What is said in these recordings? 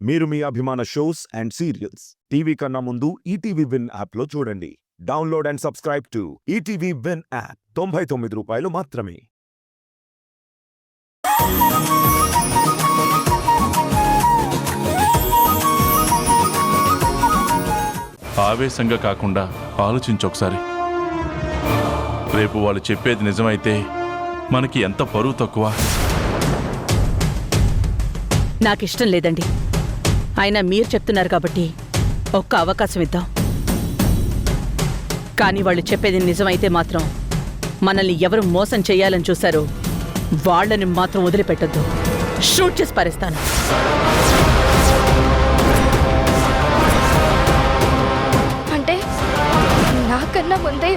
మీరు మీ అభిమాన shows and serials TV కన్నా ముందు ఈటీవీ విన్ యాప్లో చూడండి. Download and subscribe to ETV win app. 99 రూపాయలు మాత్రమే. ఆవేశంగా కాకుండా ఆలోచించొకసారి. రేపు వాళ్ళు చెప్పేది నిజమైతే మనకి ఎంత పరువు తక్కువ. నాకిష్టం లేదండి. అయినా మీరు చెప్తున్నారు కాబట్టి ఒక్క అవకాశం ఇద్దాం. కానీ వాళ్ళు చెప్పేది నిజమైతే మాత్రం మనల్ని ఎవరు మోసం చెయ్యాలని చూశారో వాళ్ళని మాత్రం వదిలిపెట్టొద్దు. షూట్ చేసి పారేస్తాను. అంటే నాకన్నా ముందే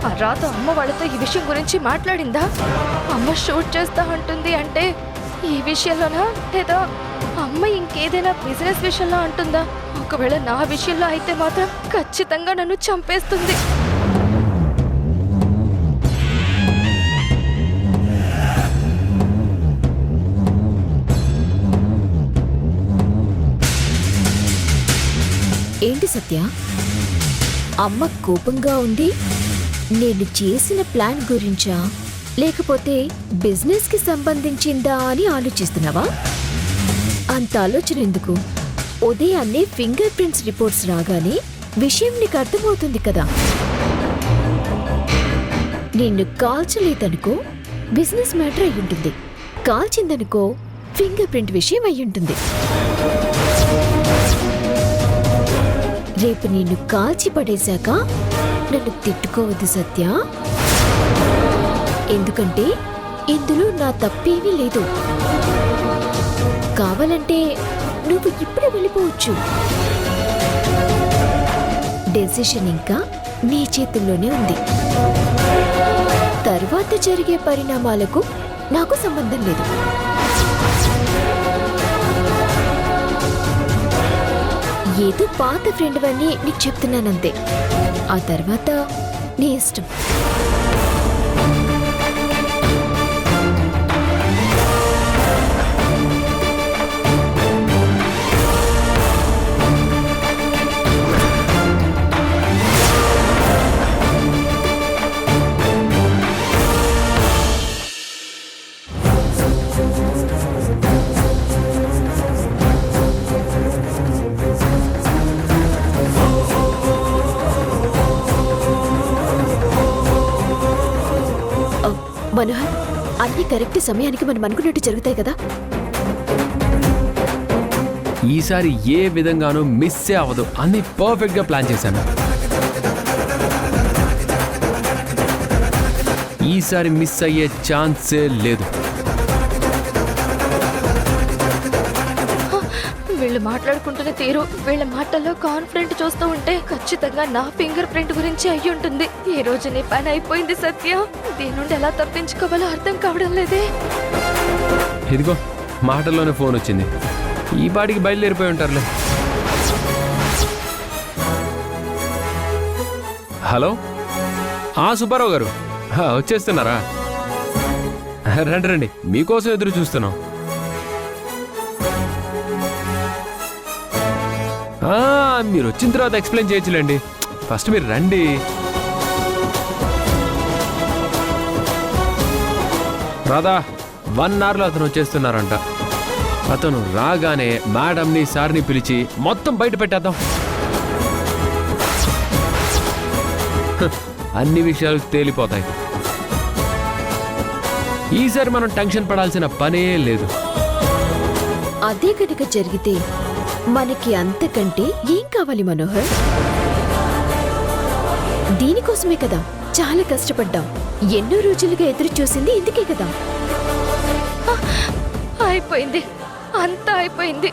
ఆ రాత అమ్మ వాళ్ళతో ఈ విషయం గురించి మాట్లాడిందా? అమ్మ షూట్ చేస్తా అంటుంది అంటే ఈ విషయంలోనా, లేదా అమ్మ ఇంకేదైనా బిజినెస్ విషయంలో అంటుందా? ఒకవేళ నా విషయంలో అయితే మాత్రం ఖచ్చితంగా నన్ను చంపేస్తుంది. ఏంటి సత్య, అమ్మ కోపంగా ఉంది? నేను చేసిన ప్లాన్ గురించా లేకపోతే బిజినెస్కి సంబంధించిందా అని ఆలోచిస్తున్నావా? అంత ఆలోచన ఎందుకు? ఉదయాన్నే ఫింగర్ ప్రింట్స్ రిపోర్ట్స్ రాగానే విషయం నీకు అర్థమవుతుంది కదా. నిన్ను కాల్చలేదనుకో బిజినెస్ మ్యాటర్ అయి ఉంటుంది, కాల్చిందనుకో ఫింగర్ ప్రింట్ విషయం అయి ఉంటుంది. రేపు నిన్ను కాల్చి పడేశాక నన్ను తిట్టుకోవద్దు సత్య, ఎందుకంటే ఇందులో నా తప్పేమీ లేదు. కావాలంటే నువ్వు ఇప్పుడే వెళ్ళిపోవచ్చు. డెసిషన్ ఇంకా నీ చేతుల్లోనే ఉంది. తర్వాత జరిగే పరిణామాలకు నాకు సంబంధం లేదు. ఏదో పాత ఫ్రెండ్ అని నీకు చెప్తున్నానంతే. ఆ తర్వాత నీ ఇష్టం. మనోహర్, అన్ని కరెక్ట్ సమయానికి మనం అనుకున్నట్టు జరుగుతాయి కదా? ఈసారి ఏ విధంగానూ మిస్సే అవ్వదు. అన్ని పర్ఫెక్ట్ గా ప్లాన్ చేశాను. ఈసారి మిస్ అయ్యే ఛాన్సే లేదు. వీళ్ళు మాట్లాడుకుంటున్న తీరు, వీళ్ళ మాటల్లో కాన్ఫిడెంట్ చూస్తూ ఉంటే ఖచ్చితంగా నా ఫింగర్ ప్రింట్ గురించి అయ్యి ఉంటుంది. ఈ రోజు నీ పని అయిపోయింది సత్య. దీని నుండి ఎలా తప్పించుకోవాలో అర్థం కావడం లేదే. ఇదిగో మాటల్లోనే ఫోన్ వచ్చింది. ఈ పాటికి బయలుదేరిపోయి ఉంటారులే. హలో, సుబ్బారావు గారు వచ్చేస్తున్నారా? రండి రండి, మీకోసం ఎదురు చూస్తున్నాం. మీరు వచ్చిన తర్వాత ఎక్స్ప్లెయిన్ చేయొచ్చులేండి. ఫస్ట్ మీరు రండి. రాదా 1 అవర్లో అతను వచ్చేస్తున్నారంట. అతను రాగానే మేడంని సార్ని పిలిచి మొత్తం బయట పెట్టేద్దాం. అన్ని విషయాలు తేలిపోతాయి. ఈసారి మనం టెన్షన్ పడాల్సిన పనే లేదు. అదే కనుక జరిగితే మనకి అంతకంటే ఏం కావాలి మనోహర్? దీనికోసమే కదా చాలా కష్టపడ్డాం. ఎన్నో రోజులుగా ఎదురు చూసింది ఇందుకే కదా. అయిపోయింది, అంతా అయిపోయింది.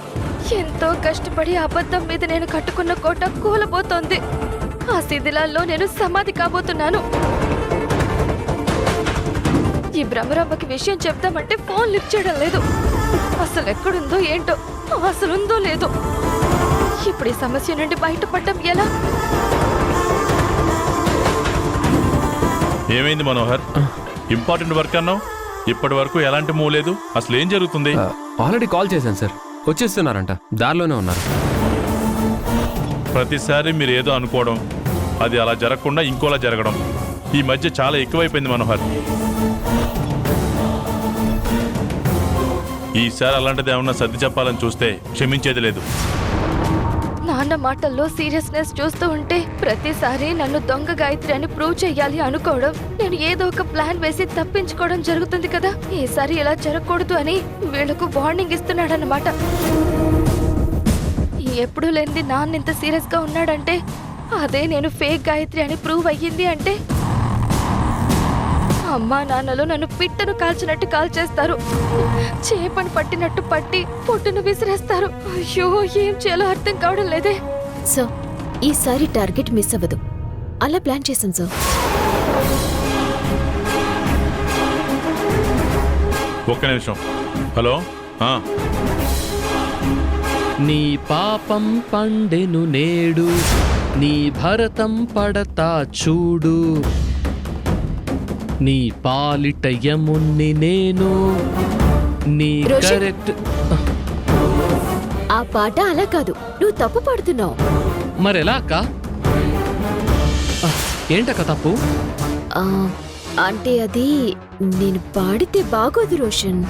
ఎంతో కష్టపడి అబద్ధం మీద నేను కట్టుకున్న కోట కూలబోతోంది. ఆ శిథిలాల్లో నేను సమాధి కాబోతున్నాను. ఈ భ్రమరాంబకి విషయం చెప్తామంటే ఫోన్ లిఫ్ట్ చేయడం లేదు. అసలు ఎక్కడుందో ఏంటో, అసలుందో లేదో. ఇప్పుడు ఈ సమస్య నుండి బయటపడడం ఎలా? ఏమైంది మనోహర్? ఇంపార్టెంట్ వర్క్ అన్నావు, ఇప్పటి వరకు ఎలాంటి మూవ్ లేదు. అసలు ఏం జరుగుతుంది? ఆల్రెడీ కాల్ చేశాను సార్. వచ్చేస్తున్నారంట, దారిలోనే ఉన్నారు. ప్రతిసారి మీరు ఏదో అనుకోవడం, అది అలా జరగకుండా ఇంకోలా జరగడం ఈ మధ్య చాలా ఎక్కువైపోయింది మనోహర్. ఈసారి అలాంటిది ఏమన్నా సర్ది చెప్పాలని చూస్తే క్షమించేది లేదు. నాన్న మాటల్లో సీరియస్నెస్ చూస్తూ ఉంటే ప్రతిసారి నన్ను దొంగ గాయత్రి అని ప్రూవ్ చెయ్యాలి అనుకోవడం, నేను ఏదో ఒక ప్లాన్ వేసి తప్పించుకోవడం జరుగుతుంది కదా. ఈసారి ఇలా జరగకూడదు అని వీళ్ళకు వార్నింగ్ ఇస్తున్నాడన్నమాట. ఎప్పుడూ లేనిది నాన్న ఇంత సీరియస్ గా ఉన్నాడంటే, అదే నేను ఫేక్ గాయత్రి అని ప్రూవ్ అయ్యింది అంటే, అమ్మా నాన్నలు నన్ను పిట్టను కాల్చినట్టు కాల్చేస్తారు, చేపను పట్టినట్టు పట్టి పొట్టును విసిరేస్తారు. అయ్యో, ఏం చేయాలో అర్థం కావడం లేదే. సో ఈసారి టార్గెట్ మిస్ అవ్వదు, అలా ప్లాన్ చేశాం సార్. ఒక్క నిమిషం. హలో. నీ పాపం పండెను నేడు, నీ భరతం పడతా చూడు, నీ పాలిట యముణ్ణి నేను, నీ రోషన్. కరెక్ట్. ఆ పాట అలా కాదు, నువ్వు తప్పు పాడుతున్నావు. మరెలా అక్క? ఏంటక్క తప్పు? ఆ, అంటే అది నేను పాడితే బాగోదు రోషన్.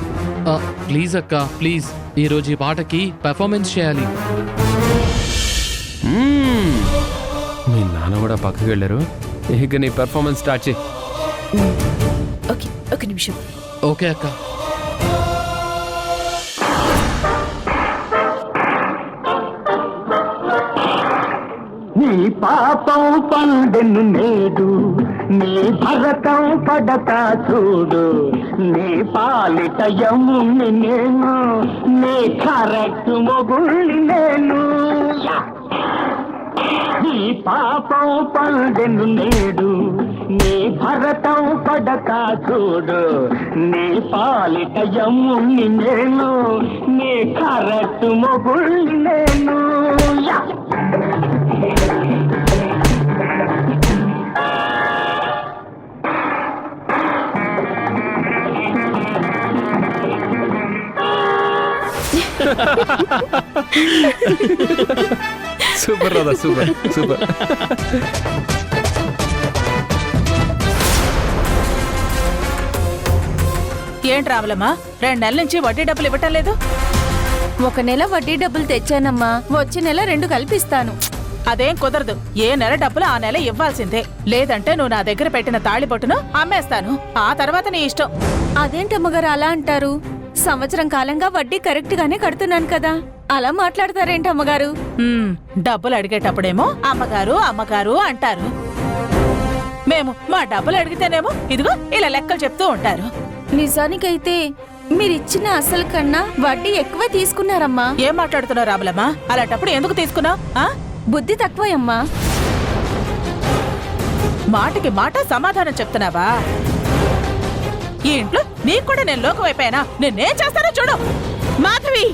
ప్లీజ్ అక్క, ప్లీజ్, ఈరోజు ఈ పాటకి పెర్ఫార్మెన్స్ చేయాలి. మీ నాన్న కూడా పక్కకి వెళ్ళారు. ఇక నీ పెర్ఫార్మెన్స్ స్టార్ట్ చేయి. ఓకే, ఒక నిమిషం. ఓకే అక్క. నీ పాపం పండెను నేడు, నీ భరతం పడతా చూడు, నీ పాలిట యముని నేను, నీ కరెక్ట్ మొగుళ్ళి నేను. నీ పాపం పండెను నేడు, నీ భరతం పడతా చూడు, నీ పాలిట యముని నేను, నీ కరెక్ట్ మొగుళ్ళి నేను. సూపర్ రాదా, సూపర్ సూపర్. ఏంటి రాములమ్మా, 2 నెలల నుంచి వడ్డీ డబ్బులు ఇవ్వటం లేదు? 1 నెల వడ్డీ డబ్బులు తెచ్చానమ్మా, వచ్చే నెల 2 కల్పిస్తాను. అదేం కుదరదు. ఏ నెల డబ్బులు ఆ నెల ఇవ్వాల్సిందే, లేదంటే నువ్వు నా దగ్గర పెట్టిన తాళిబొట్టును అమ్మేస్తాను. ఆ తర్వాత నీ ఇష్టం. అదేంటమ్మగారు అలా అంటారు? సంవత్సరం కాలంగా వడ్డీ కరెక్ట్ గానే కడుతున్నాను కదా, అలా మాట్లాడతారేంటి అమ్మగారు? డబ్బులు అడిగేటప్పుడేమో అమ్మగారు అమ్మగారు అంటారు. మేము మా డబ్బులు అడిగితేనేమో ఇదిగో ఇలా లెక్కలు చెప్తూ ఉంటారు. నిజానికైతే మీరిచ్చిన అసలు కన్నా వడ్డీ ఎక్కువ తీసుకున్నారమ్మా. ఏం మాట్లాడుతున్నావు రాములమ్మా? అలాంటప్పుడు ఎందుకు తీసుకున్నావు? బుద్ధి తక్కువయమ్మా. మాటకి మాట సమాధానం చెప్తున్నావా? ఈ ఇంట్లో నీకు కూడా నేను లోకం అయిపోయానా? నేనేం చేస్తానో చూడు. మాధవి,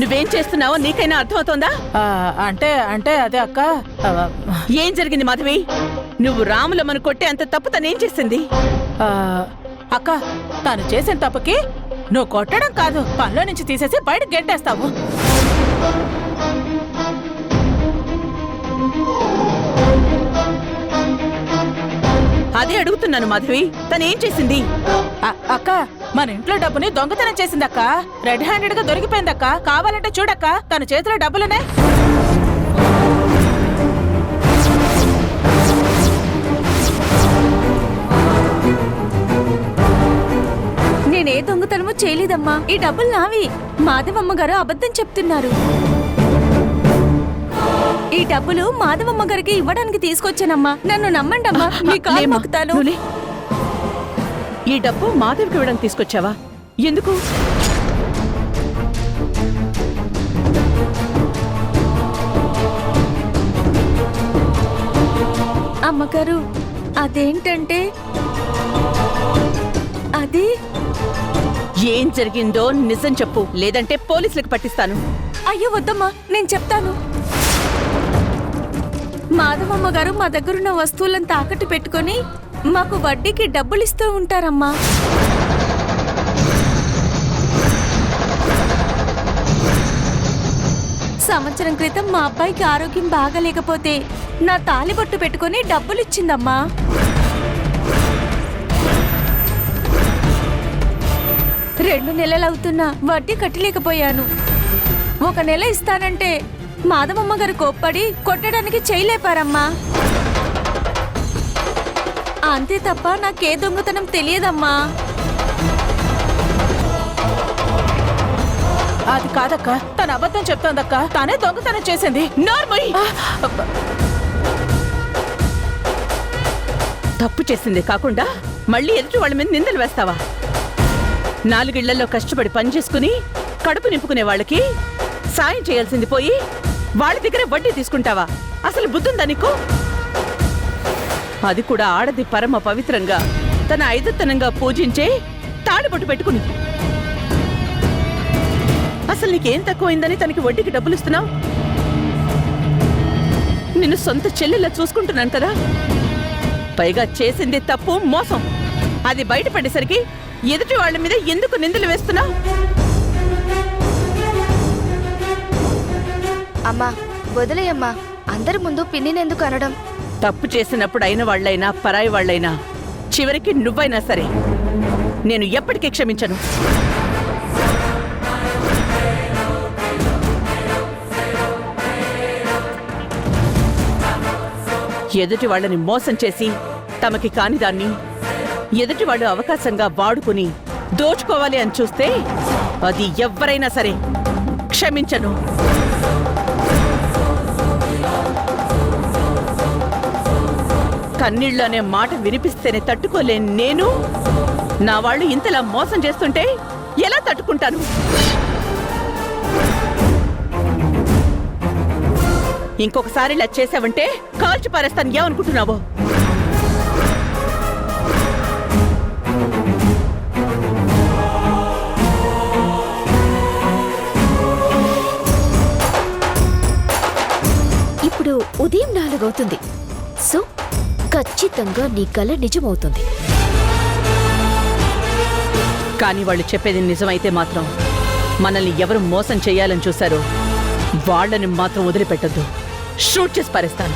నువ్వేం చేస్తున్నావో నీకైనా అర్థమవుతోందా? అంటే అంటే అదే అక్క. ఏం జరిగింది మాధవి? నువ్వు రాములమ్మను కొట్టే అంత తప్పు తనేం చేసింది? అక్క, తను చేసిన తప్పుకి నువ్వు కొట్టడం కాదు, పనిలో నుంచి తీసేసి బయటకు గెంటేస్తావు. అదే అడుగుతున్నాను మాధవి, తనేం చేసింది? అక్క, మన ఇంట్లో డబ్బుని దొంగతనం చేసిందక్క. రెడ్ హ్యాండెడ్ గా దొరికిపోయిందక్క. కావాలంటే చూడక్క, తన చేతిలో డబ్బులునే. నేనే దొంగతనమో చేయలేదమ్మా, ఈ డబ్బులు నావి. మాధవమ్మ గారు అబద్ధం చెప్తున్నారు. ఈ డబ్బులు మాధవమ్మ గారికి ఇవ్వడానికి తీసుకొచ్చానమ్మా, నన్ను నమ్మండమ్మా. మీ కాలు మొక్కుతాను. ఈ డబ్బు మాధవికి ఇవ్వడానికి తీసుకొచ్చావా? ఎందుకు? అమ్మగారు, అదేంటంటే అది ఏం జరిగిందో నిజం చెప్పు, లేదంటే పోలీసులకు పట్టిస్తాను. అయ్యో వద్దమ్మా, నేను చెప్తాను. మాధవమ్మ గారు మా దగ్గరున్న వస్తువులను తాకట్టు పెట్టుకొని మాకు వడ్డీకి డబ్బులు ఇస్తూ ఉంటారమ్మా. సంవత్సరం క్రితం మా అబ్బాయికి ఆరోగ్యం బాగాలేకపోతే నా తాలిబొట్టు పెట్టుకొని డబ్బులు ఇచ్చిందమ్మా. రెండు నెలలవుతున్నా వడ్డీ కట్టలేకపోయాను. 1 నెల ఇస్తానంటే మాధవమ్మ గారు కోప్పడి కొట్టడానికి చేయలేపారమ్మా. అంతే తప్ప నాకే దొంగతనం తెలియదమ్మా. అది కాదక్క, తన అబద్ధం చెప్తోందక్క. తానే దొంగతనం చేసింది. నార్మల్ తప్పు చేసింది కాకుండా మళ్ళీ ఎదుటి వాళ్ళ మీద నిందలు వేస్తావా? 4 ఇళ్లలో కష్టపడి పనిచేసుకుని కడుపు నింపుకునే వాళ్ళకి సాయం చేయాల్సింది పోయి వాళ్ళ దగ్గర వడ్డీ తీసుకుంటావా? అసలు బుద్ధుందా నీకు? అది కూడా ఆడది పరమ పవిత్రంగా తన ఐదత్తనంగా పూజించే తాళిబొట్టు పెట్టుకుని. అసలు నీకేం తక్కువైందని తనకి వడ్డీకి డబ్బులు ఇస్తున్నావు? నిన్ను సొంత చెల్లెల్లా చూసుకుంటున్నాను కదా. పైగా చేసింది తప్పు, మోసం. అది బయటపడేసరికి ఎదుటి వాళ్ళ మీద ఎందుకు నిందలు వేస్తున్నావు? అమ్మా వదిలేయమ్మా, అందరి ముందు పిన్నినెందుకు అనడం? తప్పు చేసినప్పుడు అయిన వాళ్ళైనా పరాయి వాళ్ళైనా చివరికి నువ్వైనా సరే నేను ఎప్పటికీ క్షమించను. ఎదుటి వాళ్ళని మోసం చేసి తమకి కాని దాన్ని ఎదుటి వాళ్ళు అవకాశంగా వాడుకుని దోచుకోవాలి అని చూస్తే అది ఎవ్వరైనా సరే క్షమించను. కన్నీళ్ళు అనే మాట వినిపిస్తేనే తట్టుకోలేని నేను నా వాళ్ళు ఇంతలా మోసం చేస్తుంటే ఎలా తట్టుకుంటాను? ఇంకొకసారి ఇలా చేసావంటే కాల్చి పారేస్తాను. ఏమనుకుంటున్నావో? ఇప్పుడు ఉదయం 4 అవుతుంది. సో ఖచ్చితంగా నీ కల నిజమవుతుంది. కానీ వాళ్ళు చెప్పేది నిజమైతే మాత్రం మనల్ని ఎవరు మోసం చేయాలని చూశారో వాళ్ళని మాత్రం వదిలిపెట్టద్దు. షూట్ చేసి పారేస్తాను.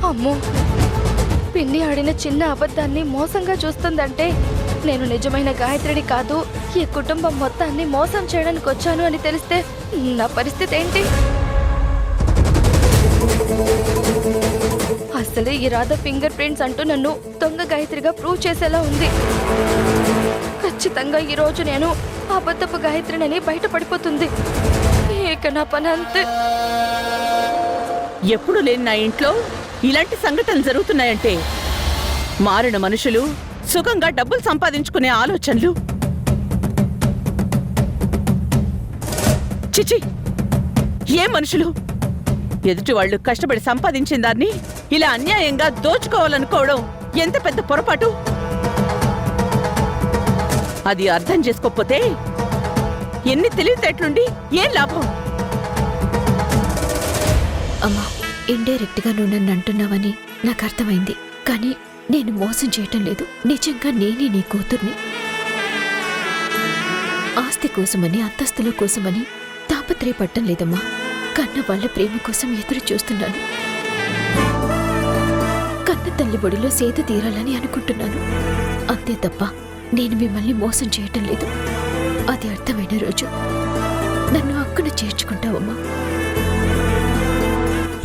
అమ్మో, పిన్ని ఆడిన చిన్న అబద్ధాన్ని మోసంగా చూస్తుందంటే నేను నిజమైన గాయత్రిని కాదు, ఈ కుటుంబం మొత్తాన్ని మోసం చేయడానికి వచ్చాను అని తెలిస్తే నా పరిస్థితి ఏంటి? అసలే ఈ రాధ ఫింగర్ ప్రింట్స్ అంటూ నన్ను దొంగ గాయత్రిగా ప్రూవ్ చేసేలా ఉంది. ఖచ్చితంగా ఈ రోజు నేను అబద్ధపు గాయత్రినని బయటపడిపోతుంది. ఇక నా పని అంతే. ఎప్పుడు లేని నా ఇంట్లో ఇలాంటి సంఘటనలు జరుగుతున్నాయంటే మారిన మనుషులు సుఖంగా డబ్బులు సంపాదించుకునే ఆలోచనలు. చిచి, ఏ మనుషులు? ఎదుటి వాళ్ళు కష్టపడి సంపాదించిన దాన్ని ఇలా అన్యాయంగా దోచుకోవాలనుకోవడం ఎంత పెద్ద పొరపాటు. అది అర్థం చేసుకోకపోతే ఎన్ని తెలివితేటలుండి ఏం లాభం? అమ్మా, ఇండైరెక్ట్ గా నువ్వు నన్ను అంటున్నావని నాకు అర్థమైంది. కానీ నేను మోసం చేయటం లేదు. నిజంగా నేనే నీ కూతుర్ని. ఆస్తి కోసమని, అంతస్తుల కోసమని తాపత్రయపడటం లేదమ్మా. కన్న వాళ్ళ ప్రేమ కోసం ఎదురు చూస్తున్నాను. కన్న తల్లి బొడిలో సేద తీరాలని అనుకుంటున్నాను. అంతే తప్ప నేను మిమ్మల్ని మోసం చేయటం లేదు. అది అర్థమైన రోజు నన్ను అక్కడ చేర్చుకుంటావమ్మా.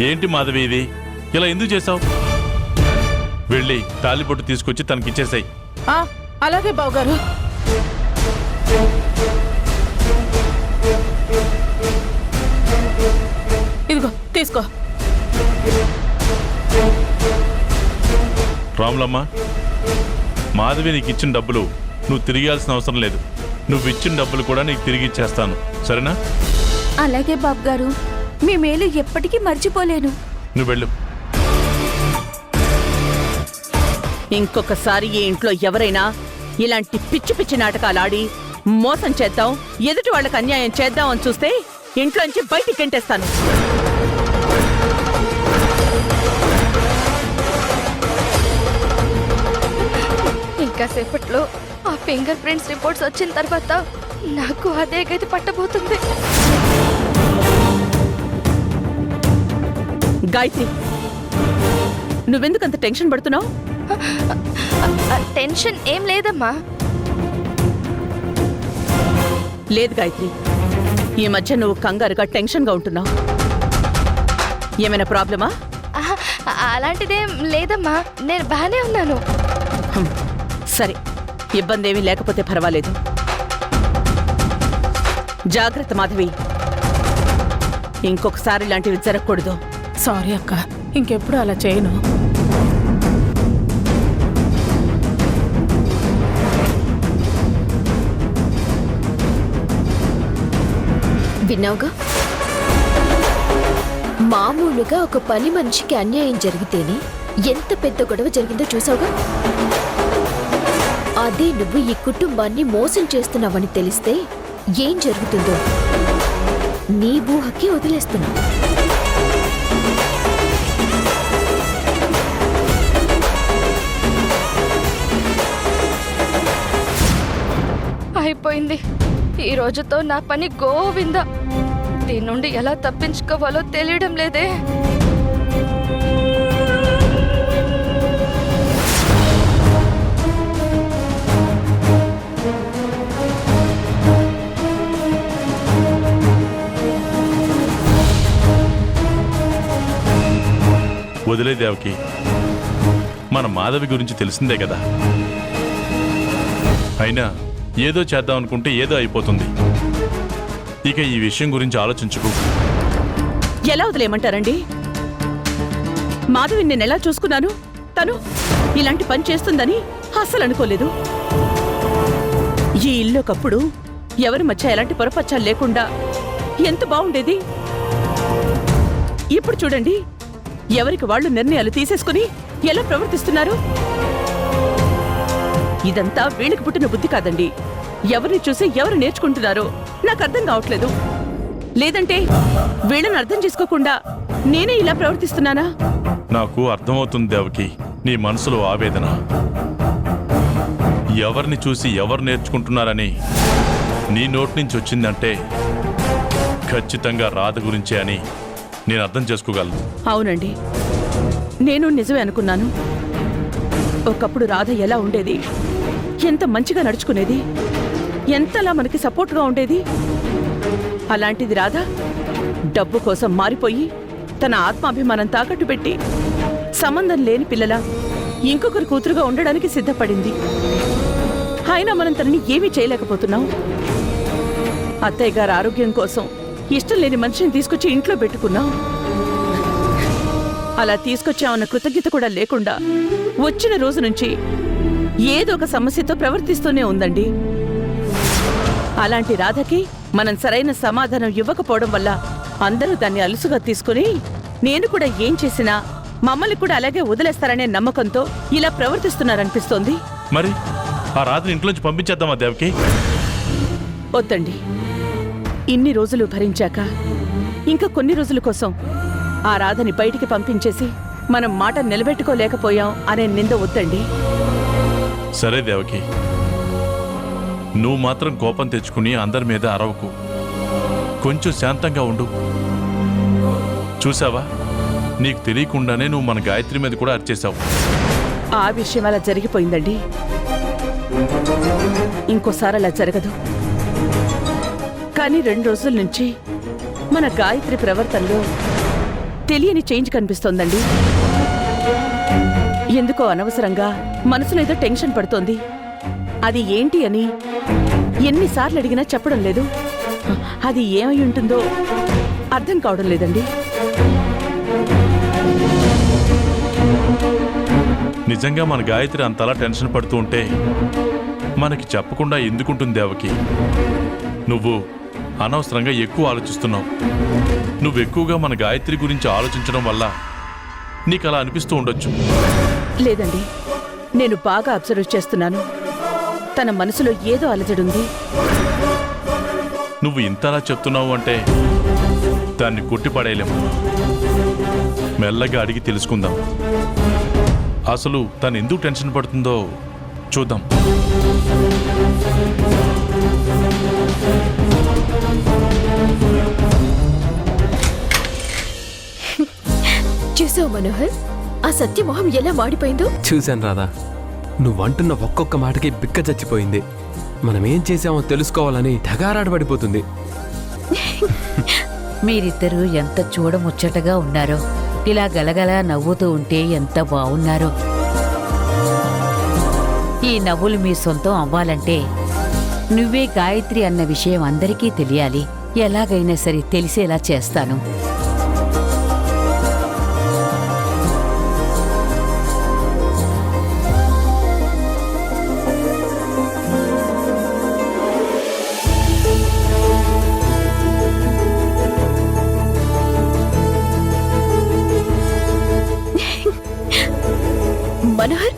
ఏంటి మాధవి ఇది? ఇలా ఎందుకు చేసావు? వెళ్ళి తాలిబొట్టు తీసుకొచ్చి తనకిచ్చేసాయి. అలాగే బావగారు. ఇదిగో తీసుకో. రాములమ్మ, మాధవి నీకు ఇచ్చిన డబ్బులు నువ్వు తిరిగాల్సిన అవసరం లేదు. నువ్వు ఇచ్చిన డబ్బులు కూడా నీకు తిరిగి ఇచ్చేస్తాను, సరేనా? అలాగే బాబు గారు, మీ మేలు ఎప్పటికీ మర్చిపోలేను. నువ్వు వెళ్ళు. ఇంకొకసారి ఈ ఇంట్లో ఎవరైనా ఇలాంటి పిచ్చి పిచ్చి నాటకాలు ఆడి మోసం చేద్దాం, ఎదుటి వాళ్ళకి అన్యాయం చేద్దాం అని చూస్తే ఇంట్లోంచి బయటికి గెంటేస్తాను. కాసేపట్లో ఆ ఫింగర్ ప్రింట్స్ రిపోర్ట్స్ వచ్చిన తర్వాత నాకు అదే గతి పట్టబోతుంది. గాయత్రి, నువ్వెందుకంత టెన్షన్ పడుతున్నావు? టెన్షన్ ఏం లేదమ్మా. లేదు గాయత్రి, ఈ మధ్య నువ్వు కంగారుగా టెన్షన్గా ఉంటున్నావు. ఏమైనా ప్రాబ్లమా? అలాంటిదేం లేదమ్మా, నేను బాగానే ఉన్నాను. సరే, ఇబ్బంది ఏమీ లేకపోతే పర్వాలేదు. జాగ్రత్త మాధవి, ఇంకొకసారి ఇలాంటివి జరగకూడదు. సారీ అక్క, ఇంకెప్పుడు అలా చేయను. విన్నావుగా, మామూలుగా ఒక పని మనిషికి అన్యాయం జరిగితేనే ఎంత పెద్ద గొడవ జరిగిందో చూసావుగా. అదే నువ్వు ఈ కుటుంబాన్ని మోసం చేస్తున్నావని తెలిస్తే ఏం జరుగుతుందో నీ ఊహకి వదిలేస్తున్నావు. అయిపోయింది. ఈ రోజుతో నా పని గోవింద. దీని నుండి ఎలా తప్పించుకోవాలో తెలియడం లేదే. వదిలే దేవకి, మన మాధవి గురించి తెలిసిందే కదా. అయినా ఏదో చేద్దాం అనుకుంటే ఏదో అయిపోతుంది. ఇక ఈ విషయం గురించి ఆలోచించుకో. ఎలా వదిలేయమంటారండి? మాధవిని నేను ఎలా చూసుకున్నాను? తను ఇలాంటి పని చేస్తుందని అస్సలు అనుకోలేదు. ఈ ఇల్లు ఒకప్పుడు ఎవరి మధ్య ఎలాంటి పొరపచ్చాలు లేకుండా ఎంత బాగుండేది. ఇప్పుడు చూడండి, ఎవరికి వాళ్ళు నిర్ణయాలు తీసేసుకుని ఎలా ప్రవర్తిస్తున్నారు. ఇదంతా వీళ్ళకి పుట్టిన బుద్ధి కాదండి. ఎవరిని చూసి ఎవరు నేర్చుకుంటున్నారో నాకు అర్థం కావట్లేదు. లేదంటే వీళ్ళని అర్థం చేసుకోకుండా నేనే ఇలా ప్రవర్తిస్తున్నానా? నాకు అర్థమవుతుంది దేవకి, నీ మనసులో ఆవేదన. ఎవరిని చూసి ఎవరు నేర్చుకుంటున్నారని నీ నోటి నుంచి వచ్చిందంటే ఖచ్చితంగా రాధ గురించే అని నేను అర్థం చేసుకోగలను. అవునండి, నేను నిజమే అనుకున్నాను. ఒకప్పుడు రాధ ఎలా ఉండేది, ఎంత మంచిగా నడుచుకునేది, ఎంతలా మనకి సపోర్ట్గా ఉండేది. అలాంటిది రాధ డబ్బు కోసం మారిపోయి తన ఆత్మాభిమానం తాకట్టు పెట్టి సంబంధం లేని పిల్లల ఇంకొకరి కూతురుగా ఉండడానికి సిద్ధపడింది. అయినా మనం తనని ఏమీ చేయలేకపోతున్నాం. అత్తయ్య గారి ఆరోగ్యం కోసం ఇష్టం లేని మనిషిని తీసుకొచ్చి ఇంట్లో పెట్టుకున్నాం. అలా తీసుకొచ్చామన్న కృతజ్ఞత కూడా లేకుండా వచ్చిన రోజు నుంచి ఏదో ఒక సమస్యతో ప్రవర్తిస్తూనే ఉందండి. అలాంటి రాధకి మనం సరైన సమాధానం ఇవ్వకపోవడం వల్ల అందరూ దాన్ని అలుసుగా తీసుకుని నేను కూడా ఏం చేసినా మమ్మల్ని కూడా అలాగే వదిలేస్తారనే నమ్మకంతో ఇలా ప్రవర్తిస్తున్నారనిపిస్తోంది. మరి ఆ రాత్రి ఇంట్లోంచి పంపించేద్దామా దేవకి? వద్దండి, ఇన్ని రోజులు భరించాక ఇంకా కొన్ని రోజుల కోసం ఆ రాధని బయటికి పంపించేసి మనం మాట నిలబెట్టుకోలేకపోయాం అనే నింద వద్దండి. సరే దేవకి, నువ్వు మాత్రం కోపం తెచ్చుకుని అందరి మీద అరవకు. కొంచెం శాంతంగా ఉండు. చూసావా, నీకు తెలియకుండానే నువ్వు మన గాయత్రి మీద కూడా అరిచేశావు. ఆ విషయం అలా జరిగిపోయిందండి. ఇంకోసారి అలా జరగదు. కానీ 2 రోజుల నుంచి మన గాయత్రి ప్రవర్తనలో తెలియని చేంజ్ కనిపిస్తోందండి. ఎందుకో అనవసరంగా మనసులో ఏదో టెన్షన్ పడుతోంది. అది ఏంటి అని ఎన్నిసార్లు అడిగినా చెప్పడం లేదు. అది ఏమై ఉంటుందో అర్థం కావడం లేదండి. నిజంగా మన గాయత్రి అంతలా టెన్షన్ పడుతూ ఉంటే మనకి చెప్పకుండా ఎందుకుంటుంది దేవకి? నువ్వు అనవసరంగా ఎక్కువ ఆలోచిస్తున్నావు. నువ్వు ఎక్కువగా మన గాయత్రి గురించి ఆలోచించడం వల్ల నీకు అలా అనిపిస్తూ ఉండొచ్చు. లేదండి, నేను బాగా అబ్జర్వ్ చేస్తున్నాను. తన మనసులో ఏదో అలజడుంది. నువ్వు ఇంతలా చెప్తున్నావు అంటే దాన్ని కొట్టిపడేయలేము. మెల్లగా అడిగి తెలుసుకుందాం. అసలు తను ఎందుకు టెన్షన్ పడుతుందో చూద్దాం. చూసావు మనోహర్, ఆ సత్యమోహం ఎలా మాడిపోయిందో. చూశాను రాధా, నువ్వంటున్న ఒక్కొక్క మాటకి బిక్క చచ్చిపోయింది. మనం ఏం చేసామో తెలుసుకోవాలని తెగారాడబడిపోతుంది. మీరిద్దరూ ఎంత చూడముచ్చటగా ఉన్నారో, ఇలా గలగలా నవ్వుతూ ఉంటే ఎంత బాగున్నారో. ఈ నవ్వులు మీ సొంతం అవ్వాలంటే నువ్వే గాయత్రి అన్న విషయం అందరికీ తెలియాలి. ఎలాగైనా సరే తెలిసేలా చేస్తాను. మనోహర్,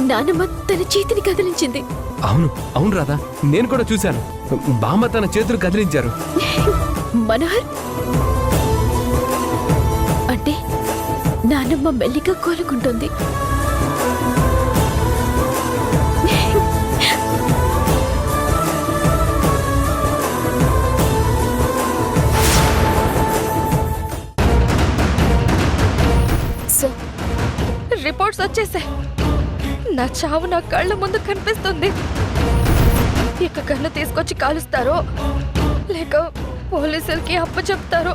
నానమ్మ తన చేతిని కదిలించింది. అవును అవును రాధా, నేను కూడా చూశాను. బామ్మ తన చేతులు కదిలించారు. మనోహర్, అంటే నానమ్మ మెల్లిగా కోలుకుంటుంది. సో రిపోర్ట్స్ వచ్చేసాయి. నా చావు నా కళ్ళ ముందు కనిపిస్తుంది. ఇక కన్ను తీసుకొచ్చి కాలుస్తారో లేక పోలీసులకి అప్పచెప్తారో.